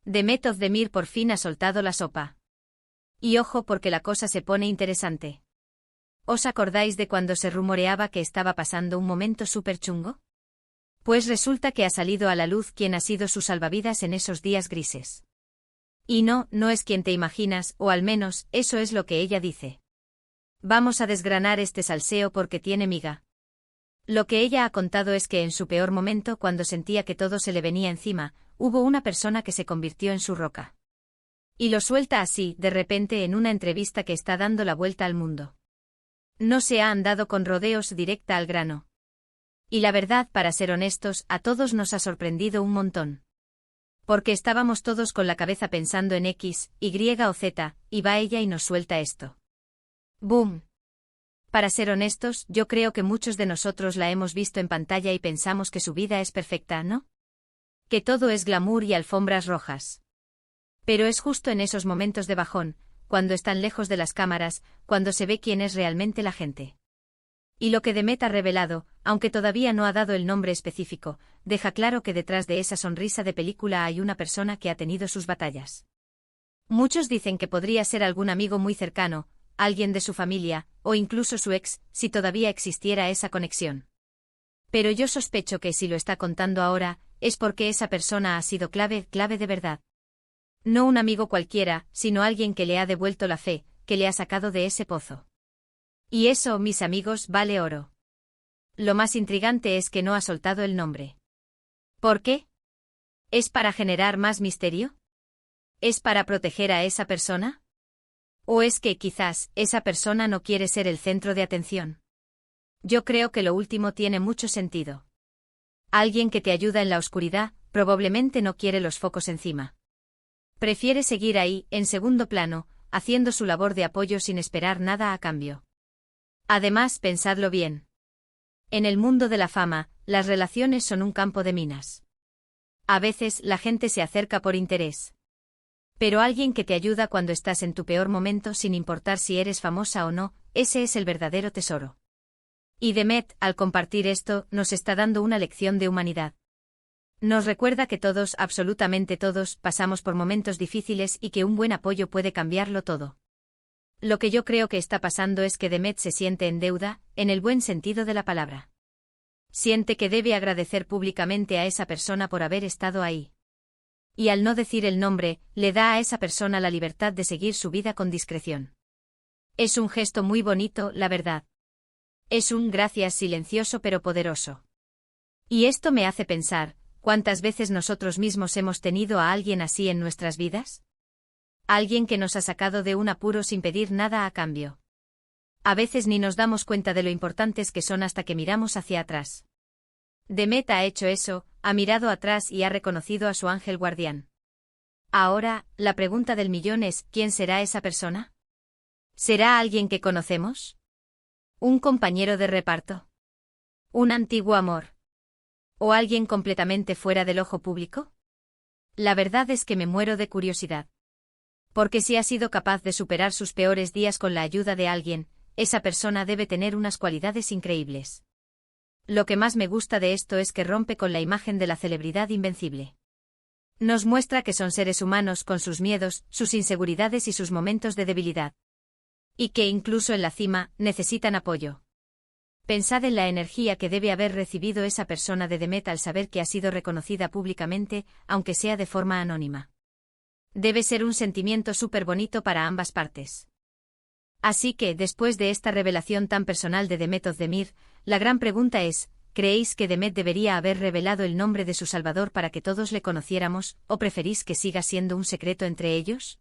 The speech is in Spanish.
Demet Özdemir por fin ha soltado la sopa. Y ojo porque la cosa se pone interesante. ¿Os acordáis de cuando se rumoreaba que estaba pasando un momento súper chungo? Pues resulta que ha salido a la luz quién ha sido su salvavidas en esos días grises. Y no es quien te imaginas, o al menos, eso es lo que ella dice. Vamos a desgranar este salseo porque tiene miga. Lo que ella ha contado es que en su peor momento, cuando sentía que todo se le venía encima, hubo una persona que se convirtió en su roca. Y lo suelta así, de repente en una entrevista que está dando la vuelta al mundo. No se ha andado con rodeos, directa al grano. Y la verdad, para ser honestos, a todos nos ha sorprendido un montón. Porque estábamos todos con la cabeza pensando en X, Y o Z, y va ella y nos suelta esto. ¡Boom! Para ser honestos, yo creo que muchos de nosotros la hemos visto en pantalla y pensamos que su vida es perfecta, ¿no? Que todo es glamour y alfombras rojas. Pero es justo en esos momentos de bajón, cuando están lejos de las cámaras, cuando se ve quién es realmente la gente. Y lo que Demet ha revelado, aunque todavía no ha dado el nombre específico, deja claro que detrás de esa sonrisa de película hay una persona que ha tenido sus batallas. Muchos dicen que podría ser algún amigo muy cercano, alguien de su familia, o incluso su ex, si todavía existiera esa conexión. Pero yo sospecho que si lo está contando ahora, es porque esa persona ha sido clave de verdad. No un amigo cualquiera, sino alguien que le ha devuelto la fe, que le ha sacado de ese pozo. Y eso, mis amigos, vale oro. Lo más intrigante es que no ha soltado el nombre. ¿Por qué? ¿Es para generar más misterio? ¿Es para proteger a esa persona? ¿O es que, quizás, esa persona no quiere ser el centro de atención? Yo creo que lo último tiene mucho sentido. Alguien que te ayuda en la oscuridad, probablemente no quiere los focos encima. Prefiere seguir ahí, en segundo plano, haciendo su labor de apoyo sin esperar nada a cambio. Además, pensadlo bien. En el mundo de la fama, las relaciones son un campo de minas. A veces, la gente se acerca por interés. Pero alguien que te ayuda cuando estás en tu peor momento sin importar si eres famosa o no, ese es el verdadero tesoro. Y Demet, al compartir esto, nos está dando una lección de humanidad. Nos recuerda que todos, absolutamente todos, pasamos por momentos difíciles y que un buen apoyo puede cambiarlo todo. Lo que yo creo que está pasando es que Demet se siente en deuda, en el buen sentido de la palabra. Siente que debe agradecer públicamente a esa persona por haber estado ahí. Y al no decir el nombre, le da a esa persona la libertad de seguir su vida con discreción. Es un gesto muy bonito, la verdad. Es un gracias silencioso pero poderoso. Y esto me hace pensar, ¿cuántas veces nosotros mismos hemos tenido a alguien así en nuestras vidas? Alguien que nos ha sacado de un apuro sin pedir nada a cambio. A veces ni nos damos cuenta de lo importantes que son hasta que miramos hacia atrás. Demet ha hecho eso, ha mirado atrás y ha reconocido a su ángel guardián. Ahora, la pregunta del millón es, ¿quién será esa persona? ¿Será alguien que conocemos? ¿Un compañero de reparto? ¿Un antiguo amor? ¿O alguien completamente fuera del ojo público? La verdad es que me muero de curiosidad. Porque si ha sido capaz de superar sus peores días con la ayuda de alguien, esa persona debe tener unas cualidades increíbles. Lo que más me gusta de esto es que rompe con la imagen de la celebridad invencible. Nos muestra que son seres humanos con sus miedos, sus inseguridades y sus momentos de debilidad. Y que incluso en la cima, necesitan apoyo. Pensad en la energía que debe haber recibido esa persona de Demet al saber que ha sido reconocida públicamente, aunque sea de forma anónima. Debe ser un sentimiento súper bonito para ambas partes. Así que, después de esta revelación tan personal de Demet Özdemir, la gran pregunta es, ¿creéis que Demet debería haber revelado el nombre de su Salvador para que todos le conociéramos, o preferís que siga siendo un secreto entre ellos?